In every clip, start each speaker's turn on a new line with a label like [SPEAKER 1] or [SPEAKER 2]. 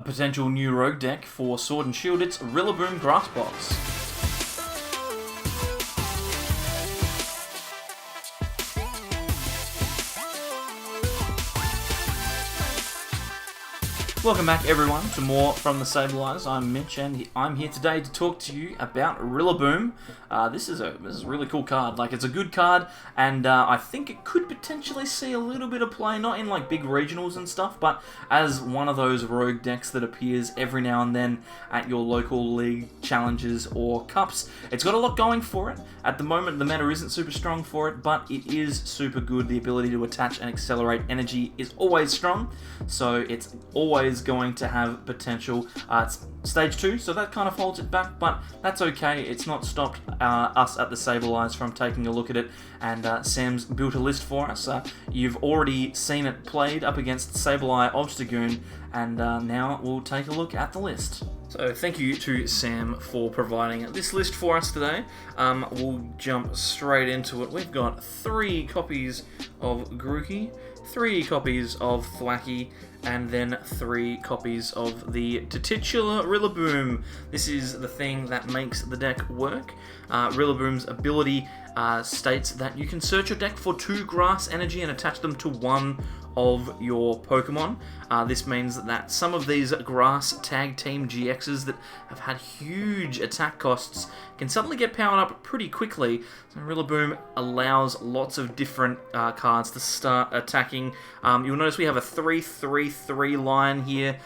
[SPEAKER 1] potential new rogue deck for Sword and Shield. It's Rillaboom Grassbox. Welcome back everyone to more from the Sableyes. I'm Mitch and I'm here today to talk to you about Rillaboom. This is a really cool card. Like, it's a good card, and I think it could potentially see a little bit of play, not in like big regionals and stuff, but as one of those rogue decks that appears every now and then at your local league challenges or cups. It's got a lot going for it. At the moment the meta isn't super strong for it, but it is super good. The ability to attach and accelerate energy is always strong, so it's always going to have potential. It's stage 2, so that kind of holds it back, but that's okay. It's not stopped us at the Sableyes from taking a look at it, and Sam's built a list for us. You've already seen it played up against Sableye Obstagoon, and now we'll take a look at the list. So thank you to Sam for providing this list for us today. We'll jump straight into it. We've got 3 copies of Grookey, 3 copies of Thwackey, and then 3 copies of the titular Rillaboom. This is the thing that makes the deck work. Rillaboom's ability states that you can search your deck for 2 grass energy and attach them to one of your Pokemon. This means that some of these grass tag team GXs that have had huge attack costs can suddenly get powered up pretty quickly. So Rillaboom allows lots of different cards to start attacking. You'll notice we have a 3-3-3 line here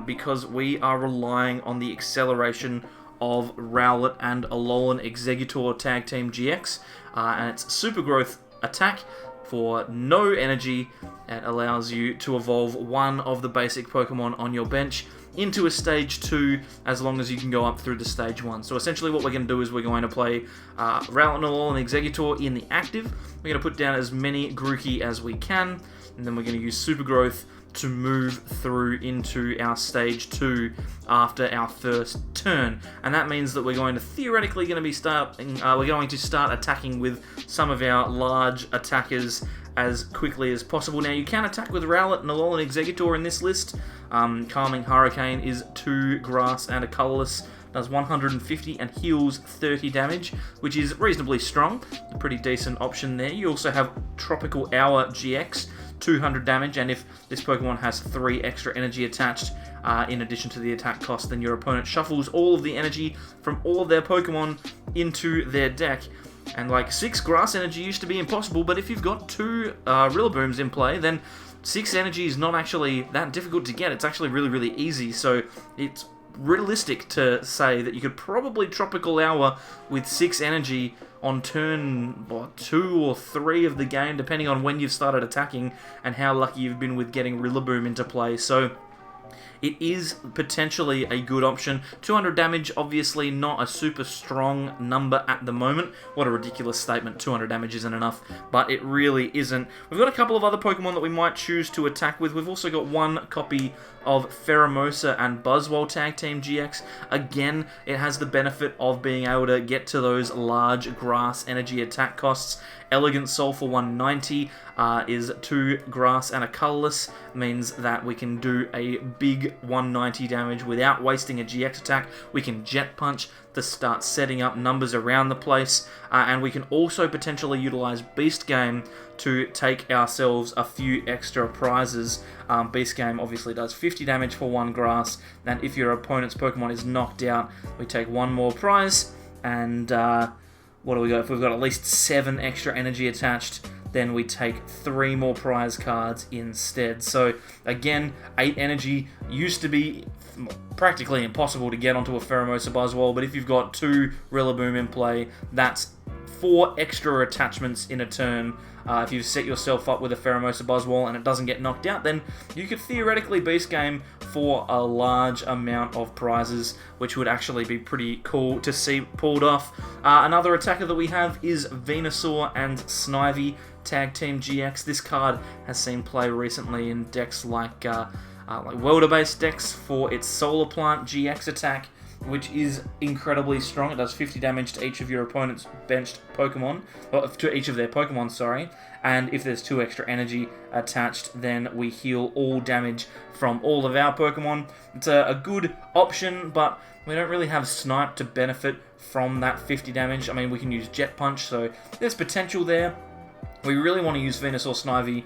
[SPEAKER 1] because we are relying on the acceleration of Rowlet and Rowlet Exeggutor tag team GX, and it's super growth attack for no energy. It allows you to evolve one of the basic Pokemon on your bench into a stage 2 as long as you can go up through the stage 1. So essentially what we're going to do is we're going to play Rowlet and Rowlet Exeggutor in the active. We're going to put down as many Grookey as we can, and then we're going to use Super Growth to move through into our stage 2 after our first turn, and that means that we're going to theoretically start attacking with some of our large attackers as quickly as possible. Now you can attack with Rowlet and Rowlet Exeggutor in this list. Calming Hurricane is 2 grass and a colourless, does 150 and heals 30 damage, which is reasonably strong. A pretty decent option there. You also have Tropical Hour GX, 200 damage, and if this Pokemon has 3 extra energy attached in addition to the attack cost, then your opponent shuffles all of the energy from all of their Pokemon into their deck. And like 6 grass energy used to be impossible, but if you've got 2 Rillabooms in play, then 6 energy is not actually that difficult to get. It's actually really easy, so it's realistic to say that you could probably Tropical Hour with 6 energy on turn 2 or 3 of the game, depending on when you've started attacking and how lucky you've been with getting Rillaboom into play. So it is potentially a good option. 200 damage, obviously not a super strong number at the moment. What a ridiculous statement, 200 damage isn't enough, but it really isn't. We've got a couple of other Pokemon that we might choose to attack with. We've also got 1 copy of Pheramosa and Buzzwole Tag Team GX. Again, it has the benefit of being able to get to those large grass energy attack costs. Elegant Soul for 190 is 2 grass and a colourless, means that we can do a big 190 damage without wasting a GX attack. We can Jet Punch to start setting up numbers around the place, and we can also potentially utilise Beast Game to take ourselves a few extra prizes. Beast Game obviously does 50 damage for 1 grass, and if your opponent's Pokemon is knocked out, we take 1 more prize, and what do we got? If we've got at least 7 extra energy attached, then we take 3 more prize cards instead. So again, 8 energy used to be practically impossible to get onto a Pheramosa Buzzwole, but if you've got 2 Rillaboom in play, that's 4 extra attachments in a turn. If you set yourself up with a Pheramosa Buzzwole and it doesn't get knocked out, then you could theoretically Beast Game for a large amount of prizes, which would actually be pretty cool to see pulled off. Another attacker that we have is Venusaur and Snivy Tag Team GX. This card has seen play recently in decks like welder-based decks for its Solar Plant GX attack. which is incredibly strong. It does 50 damage to each of your opponent's benched Pokemon, or to each of their Pokemon, sorry. And if there's 2 extra energy attached, then we heal all damage from all of our Pokemon. It's a good option, but we don't really have Snipe to benefit from that 50 damage. I mean, we can use Jet Punch, so there's potential there. We really want to use Venusaur Snivy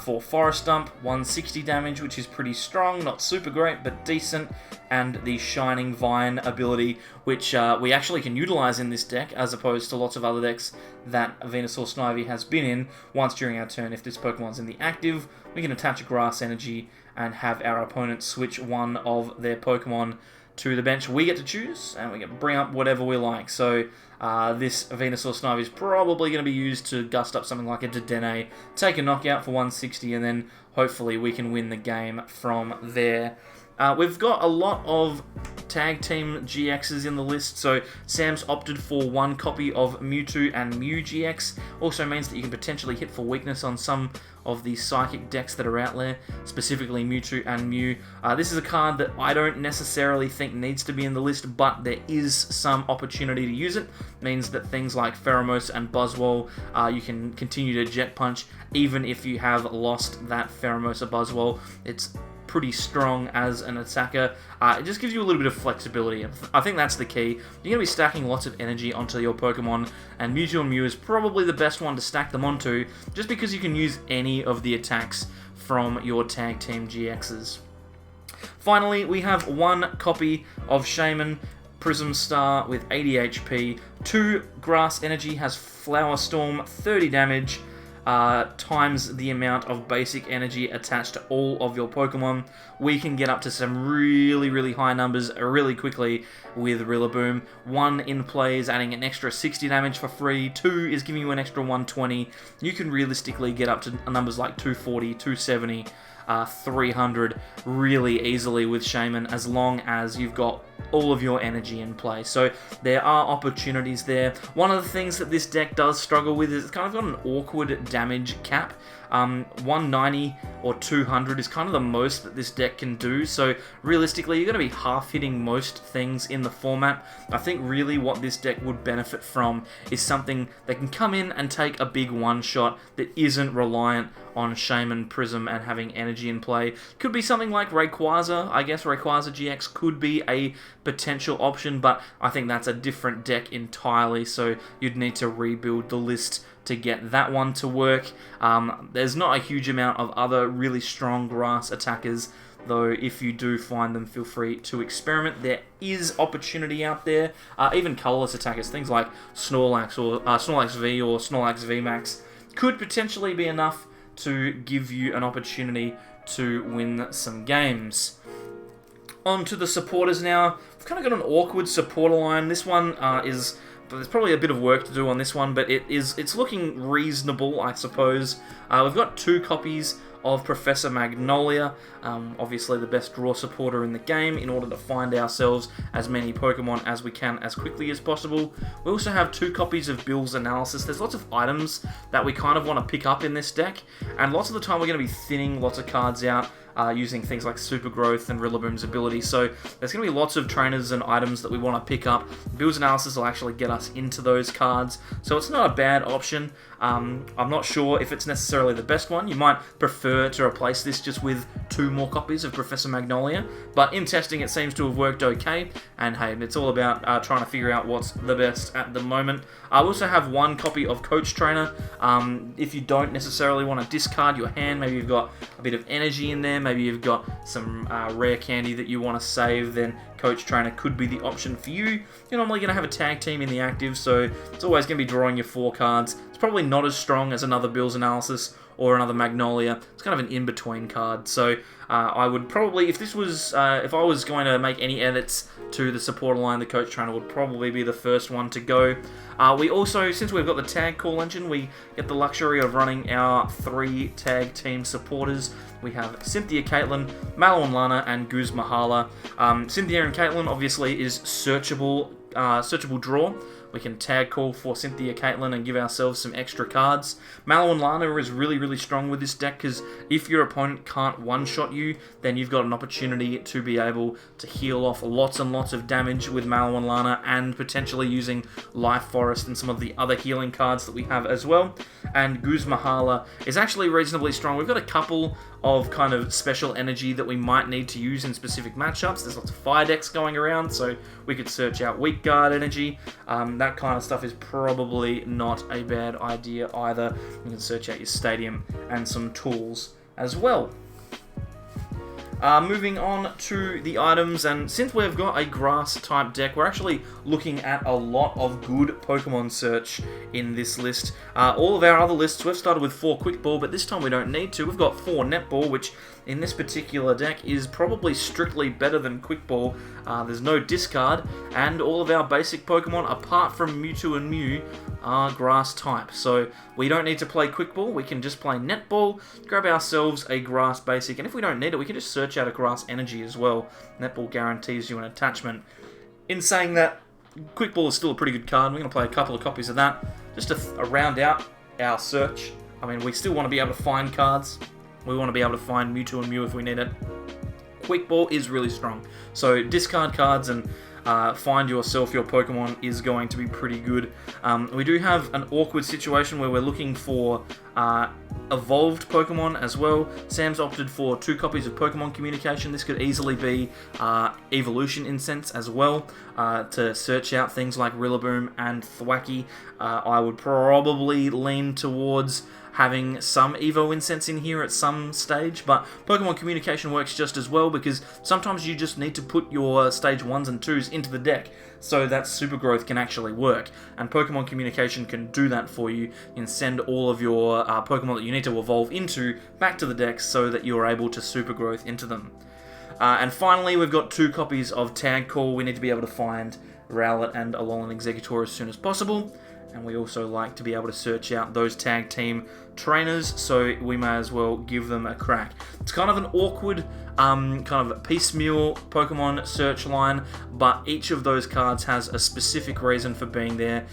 [SPEAKER 1] for Forest Stump, 160 damage, which is pretty strong, not super great, but decent, and the Shining Vine ability, which we actually can utilize in this deck, as opposed to lots of other decks that Venusaur Snivy has been in. Once during our turn, if this Pokemon's in the active, we can attach a Grass Energy and have our opponent switch one of their Pokemon to the bench. We get to choose, and we can bring up whatever we like. So this Venusaur Snivy is probably going to be used to gust up something like a Dedenne, take a knockout for 160, and then hopefully we can win the game from there. We've got a lot of Tag Team GXs in the list, so Sam's opted for 1 copy of Mewtwo and Mew GX. Also means that you can potentially hit for weakness on some of the Psychic decks that are out there, specifically Mewtwo and Mew. This is a card that I don't necessarily think needs to be in the list, but there is some opportunity to use it. Means that things like Pheramosa and Buzzwole, you can continue to Jet Punch, even if you have lost that Pheramosa Buzzwole. It's pretty strong as an attacker. It just gives you a little bit of flexibility. I think that's the key. You're going to be stacking lots of energy onto your Pokemon, and Mewtwo and Mew is probably the best one to stack them onto, just because you can use any of the attacks from your Tag Team GXs. Finally, we have 1 copy of Shaman Prism Star with 80 HP, 2 Grass Energy, has Flower Storm, 30 damage, times the amount of basic energy attached to all of your Pokemon. We can get up to some really high numbers really quickly with Rillaboom. 1 in play is adding an extra 60 damage for free, 2 is giving you an extra 120. You can realistically get up to numbers like 240, 270, 300 really easily with Shaman, as long as you've got all of your energy in play. So there are opportunities there. One of the things that this deck does struggle with is it's kind of got an awkward damage cap. 190 or 200 is kind of the most that this deck can do, so realistically you're going to be half hitting most things in the format. I think really what this deck would benefit from is something that can come in and take a big one-shot that isn't reliant on Shaman Prism and having energy in play. Could be something like Rayquaza. I guess Rayquaza GX could be a potential option, but I think that's a different deck entirely, so you'd need to rebuild the list to get that one to work. There's not a huge amount of other really strong grass attackers, though if you do find them, feel free to experiment. There is opportunity out there. Even colorless attackers, things like Snorlax or Snorlax V or Snorlax VMAX could potentially be enough to give you an opportunity to win some games. On to the supporters now. We've kind of got an awkward supporter line. This one there's probably a bit of work to do on this one, but it's looking reasonable, I suppose. We've got 2 copies of Professor Magnolia, obviously the best draw supporter in the game, in order to find ourselves as many Pokemon as we can as quickly as possible. We also have 2 copies of Bill's Analysis. There's lots of items that we kind of want to pick up in this deck, and lots of the time we're going to be thinning lots of cards out, using things like Super Growth and Rillaboom's ability. So there's going to be lots of trainers and items that we want to pick up. Bill's Analysis will actually get us into those cards, so it's not a bad option. I'm not sure if it's necessarily the best one. You might prefer to replace this just with 2 more copies of Professor Magnolia, but in testing it seems to have worked okay, and hey, it's all about trying to figure out what's the best at the moment. I also have 1 copy of Coach Trainer. If you don't necessarily want to discard your hand, maybe you've got a bit of energy in there, maybe you've got some rare candy that you want to save, then Coach Trainer could be the option for you. You're normally going to have a tag team in the active, so it's always going to be drawing your 4 cards. It's probably not as strong as another Bill's Analysis or another Magnolia. It's kind of an in-between card. So I would probably, if I was going to make any edits to the supporter line, the Coach Trainer would probably be the first one to go. We also, since we've got the tag call engine, we get the luxury of running our 3 tag team supporters. We have Cynthia Caitlin, Mallow and Lana, and Guz Mahala. Cynthia and Caitlin obviously is searchable draw. We can tag call for Cynthia Caitlin and give ourselves some extra cards. Mallow and Lana is really, really strong with this deck because if your opponent can't one-shot you, then you've got an opportunity to be able to heal off lots and lots of damage with Mallow and Lana, and potentially using Life Forest and some of the other healing cards that we have as well. And Guzmahala is actually reasonably strong. We've got a couple of kind of special energy that we might need to use in specific matchups. There's lots of fire decks going around, so we could search out weak guard energy. That kind of stuff is probably not a bad idea either. You can search out your stadium and some tools as well. Moving on to the items, and since we've got a grass type deck, we're actually looking at a lot of good Pokemon search in this list. All of our other lists, we've started with 4 Quick Ball, but this time we don't need to. We've got 4 Netball, which in this particular deck is probably strictly better than Quick Ball. There's no discard, and all of our basic Pokemon, apart from Mewtwo and Mew, are grass type. So we don't need to play Quick Ball, we can just play Netball, grab ourselves a grass basic, and if we don't need it, we can just search out a grass energy as well. Netball guarantees you an attachment. In saying that, Quick Ball is still a pretty good card. We're going to play a couple of copies of that, just to round out our search. I mean, we still want to be able to find cards. We want to be able to find Mewtwo and Mew if we need it. Quick Ball is really strong. So discard cards and find yourself your Pokemon is going to be pretty good. We do have an awkward situation where we're looking for evolved Pokemon as well. Sam's opted for 2 copies of Pokemon Communication. This could easily be Evolution Incense as well, to search out things like Rillaboom and Thwackey. I would probably lean towards having some Evo Incense in here at some stage, but Pokemon Communication works just as well because sometimes you just need to put your stage 1s and 2s into the deck so that Super Growth can actually work, and Pokemon Communication can do that for you. You can send all of your Pokemon that you need to evolve into back to the deck so that you're able to Super Growth into them. And finally, we've got 2 copies of Tag Call. We need to be able to find Rowlet and Alolan Exeggutor as soon as possible. And we also like to be able to search out those tag team trainers, so we may as well give them a crack. It's kind of an awkward, kind of piecemeal Pokemon search line, but each of those cards has a specific reason for being there.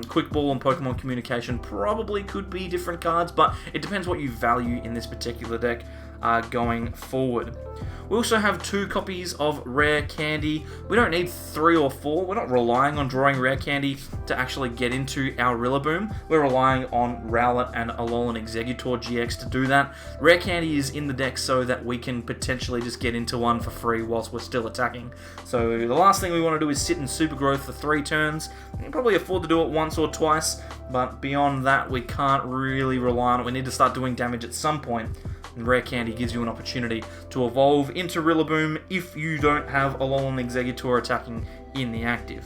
[SPEAKER 1] Quick Ball and Pokemon Communication probably could be different cards, but it depends what you value in this particular deck going forward. We also have 2 copies of Rare Candy. We don't need 3 or 4. We're not relying on drawing Rare Candy to actually get into our Rillaboom. We're relying on Rowlet and Alolan Exeggutor GX to do that. Rare Candy is in the deck so that we can potentially just get into one for free whilst we're still attacking. So the last thing we want to do is sit in Super Growth for 3 turns. We can probably afford to do it once or twice, but beyond that we can't really rely on it. We need to start doing damage at some point. And Rare Candy gives you an opportunity to evolve into Rillaboom if you don't have Alolan Exeggutor attacking in the active.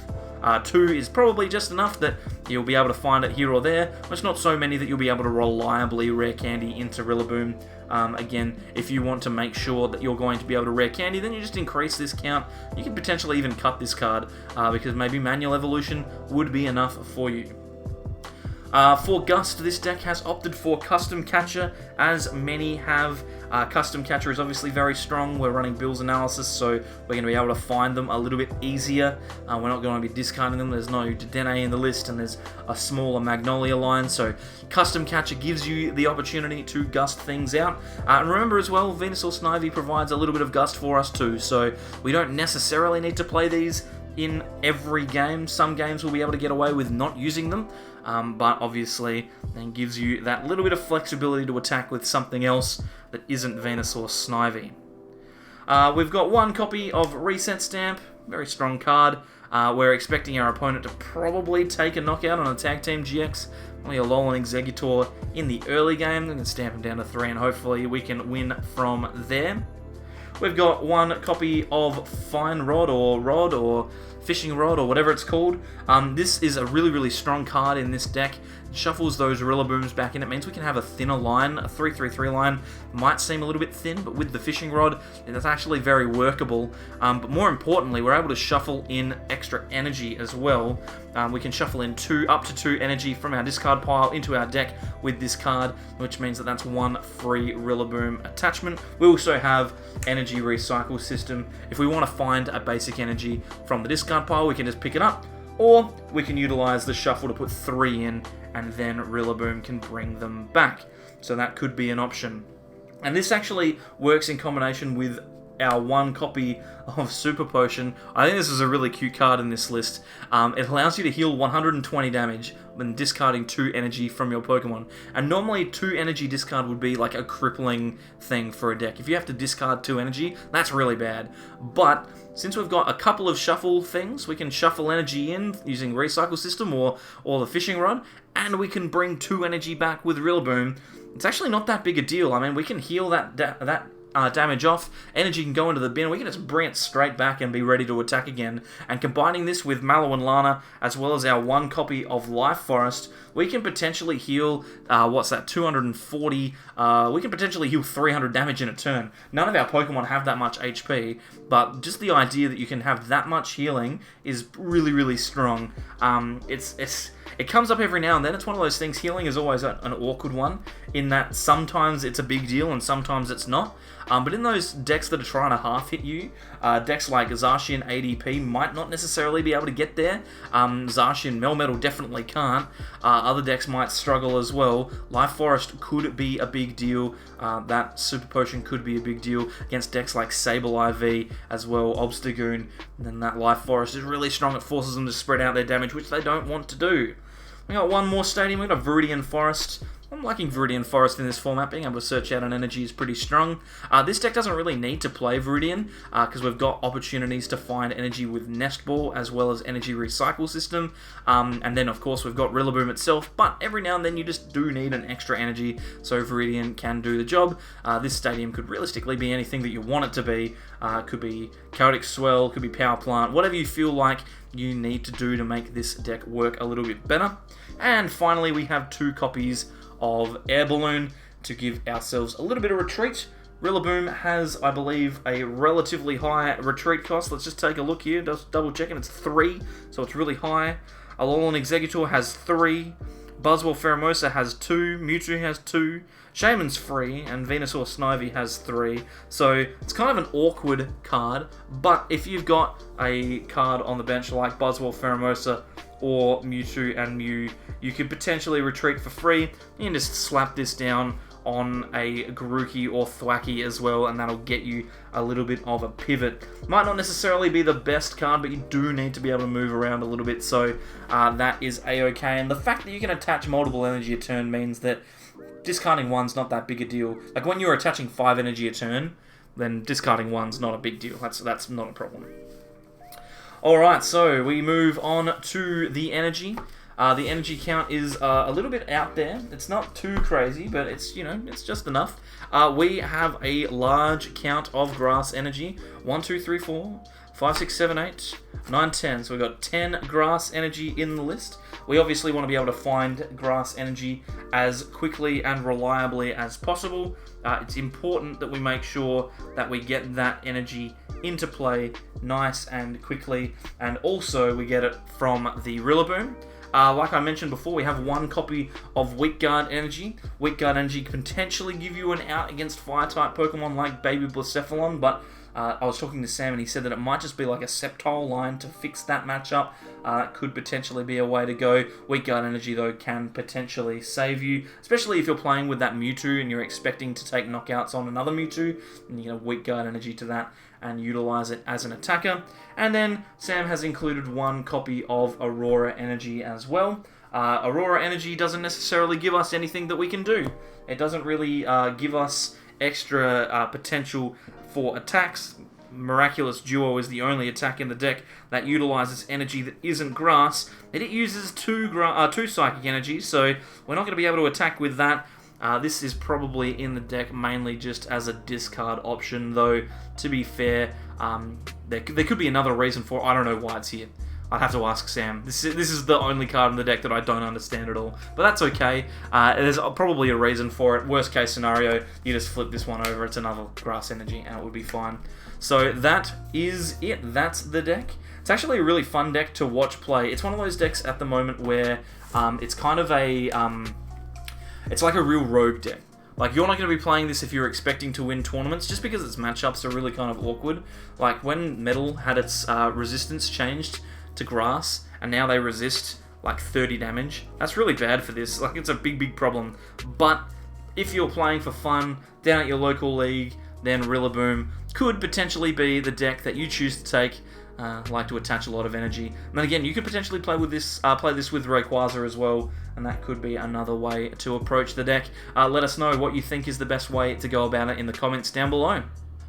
[SPEAKER 1] 2 is probably just enough that you'll be able to find it here or there. It's not so many that you'll be able to reliably Rare Candy into Rillaboom. Again, if you want to make sure that you're going to be able to Rare Candy, then you just increase this count. You can potentially even cut this card, because maybe Manual Evolution would be enough for you. For Gust, this deck has opted for Custom Catcher, as many have. Custom Catcher is obviously very strong. We're running Bill's Analysis, so we're going to be able to find them a little bit easier. We're not going to be discarding them. There's no Dedenne in the list, and there's a smaller Magnolia line, so Custom Catcher gives you the opportunity to Gust things out. And remember as well, Venusaur Snivy provides a little bit of Gust for us too, so we don't necessarily need to play these in every game. Some games we'll be able to get away with not using them, but obviously then gives you that little bit of flexibility to attack with something else that isn't Venusaur Snivy. We've got 1 copy of Reset Stamp, very strong card. We're expecting our opponent to probably take a knockout on a Tag Team GX, only a Alolan Exeggutor in the early game. We can stamp him down to 3 and hopefully we can win from there. We've got 1 copy of Fine Rod or Fishing Rod or whatever it's called. This is a really, really strong card in this deck. It shuffles those Rillabooms back in. It means we can have a thinner line. A 3/3/3 line might seem a little bit thin, but with the Fishing Rod, it's actually very workable. But more importantly, we're able to shuffle in extra energy as well. We can shuffle in up to 2 energy from our discard pile into our deck with this card, which means that that's 1 free Rillaboom attachment. We also have Energy Recycle System. If we want to find a basic energy from the discard pile, we can just pick it up, Or we can utilize the shuffle to put 3 in, and then Rillaboom can bring them back. So that could be an option. And this actually works in combination with our 1 copy of Super Potion. I think this is a really cute card in this list. It allows you to heal 120 damage when discarding 2 energy from your Pokemon. And normally 2 energy discard would be like a crippling thing for a deck. If you have to discard 2 energy, that's really bad. But since we've got a couple of shuffle things, we can shuffle energy in using Recycle System or the Fishing Rod, and we can bring 2 energy back with Rillaboom. It's actually not that big a deal. I mean, we can heal that damage off, energy can go into the bin, we can just bring it straight back and be ready to attack again. And combining this with Mallow and Lana, as well as our 1 copy of Life Forest, we can potentially heal, 240, we can potentially heal 300 damage in a turn. None of our Pokemon have that much HP, but just the idea that you can have that much healing is really, really strong. It comes up every now and then. It's one of those things. Healing is always an awkward one, in that sometimes it's a big deal and sometimes it's not. But in those decks that are trying to half hit you, decks like Zacian ADP might not necessarily be able to get there. Zacian Melmetal definitely can't. Other decks might struggle as well. Life Forest could be a big deal. That Super Potion could be a big deal against decks like Sableye IV as well, Obstagoon. And then that Life Forest is really strong. It forces them to spread out their damage, which they don't want to do. We got one more stadium. We got a Viridian Forest. I'm liking Viridian Forest in this format. Being able to search out an energy is pretty strong. This deck doesn't really need to play Viridian because we've got opportunities to find energy with Nest Ball as well as Energy Recycle System. And then, of course, we've got Rillaboom itself. But every now and then you just do need an extra energy, so Viridian can do the job. This stadium could realistically be anything that you want it to be. Could be Chaotic Swell, could be Power Plant, whatever you feel like you need to do to make this deck work a little bit better. And finally, we have 2 copies of Air Balloon to give ourselves a little bit of retreat. Rillaboom has, I believe, a relatively high retreat cost. Let's just take a look here, just double checking. It's 3, so it's really high. Rowlet Exeggutor has 3. Buzzwole Pheramosa has 2. Mewtwo has 2. Shaman's free, and Venusaur Snivy has 3. So it's kind of an awkward card, but if you've got a card on the bench like Buzzwole Pheramosa or Mewtwo and Mew, you could potentially retreat for free. You can just slap this down on a Grookey or Thwackey as well, and that'll get you a little bit of a pivot. Might not necessarily be the best card, but you do need to be able to move around a little bit, so that is a-okay. And the fact that you can attach multiple energy a turn means that discarding 1's not that big a deal. Like when you're attaching 5 energy a turn, then discarding 1's not a big deal. That's not a problem. Alright, so we move on to the energy. The energy count is a little bit out there. It's not too crazy, but it's, it's just enough. We have a large count of grass energy. 1, 2, 3, 4, 5, 6, 7, 8, 9, 10. So we've got 10 grass energy in the list. We obviously want to be able to find grass energy as quickly and reliably as possible. It's important that we make sure that we get that energy into play nice and quickly, and also we get it from the Rillaboom. Like I mentioned before, we have 1 copy of Weak Guard Energy. Weak Guard Energy can potentially give you an out against Fire-type Pokemon like Baby Blacephalon, but I was talking to Sam and he said that it might just be like a Sceptile line to fix that matchup. That could potentially be a way to go. Weak Guard Energy, though, can potentially save you, especially if you're playing with that Mewtwo and you're expecting to take knockouts on another Mewtwo, and you get a Weak Guard Energy to that and utilize it as an attacker. And then Sam has included 1 copy of Aurora Energy as well. Aurora Energy doesn't necessarily give us anything that we can do. It doesn't really give us extra potential for attacks. Miraculous Duo is the only attack in the deck that utilizes energy that isn't grass. It uses 2 psychic energy, so we're not going to be able to attack with that. This is probably in the deck mainly just as a discard option, though, to be fair, there could be another reason for it. I don't know why it's here. I'd have to ask Sam. This is the only card in the deck that I don't understand at all. But that's okay. There's probably a reason for it. Worst case scenario, you just flip this one over. It's another grass energy, and it would be fine. So that is it. That's the deck. It's actually a really fun deck to watch play. It's one of those decks at the moment where it's kind of a... it's like a real rogue deck. Like, you're not going to be playing this if you're expecting to win tournaments, just because its matchups are really kind of awkward. Like, when Metal had its resistance changed to grass, and now they resist like 30 damage. That's really bad for this. Like, it's a big problem. But if you're playing for fun down at your local league, then Rillaboom could potentially be the deck that you choose to take. Like to attach a lot of energy. And then again, you could potentially play with this, play this with Rayquaza as well, and that could be another way to approach the deck. Let us know what you think is the best way to go about it in the comments down below.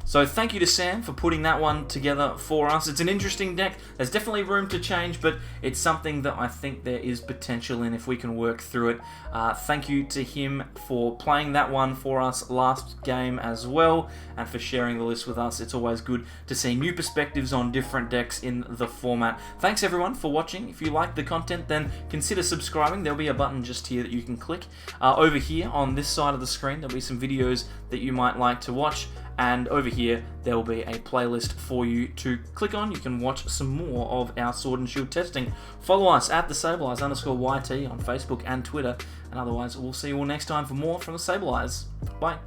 [SPEAKER 1] So thank you to Sam for putting that one together for us. It's an interesting deck. There's definitely room to change, but it's something that I think there is potential in if we can work through it. Thank you to him for playing that one for us last game as well, and for sharing the list with us. It's always good to see new perspectives on different decks in the format. Thanks everyone for watching. If you like the content, then consider subscribing. There'll be a button just here that you can click. Over here on this side of the screen, there'll be some videos that you might like to watch. And over here, there will be a playlist for you to click on. You can watch some more of our Sword and Shield testing. Follow us at @TheSableEyes_YT on Facebook and Twitter. And otherwise, we'll see you all next time for more from the Sableeyes. Bye.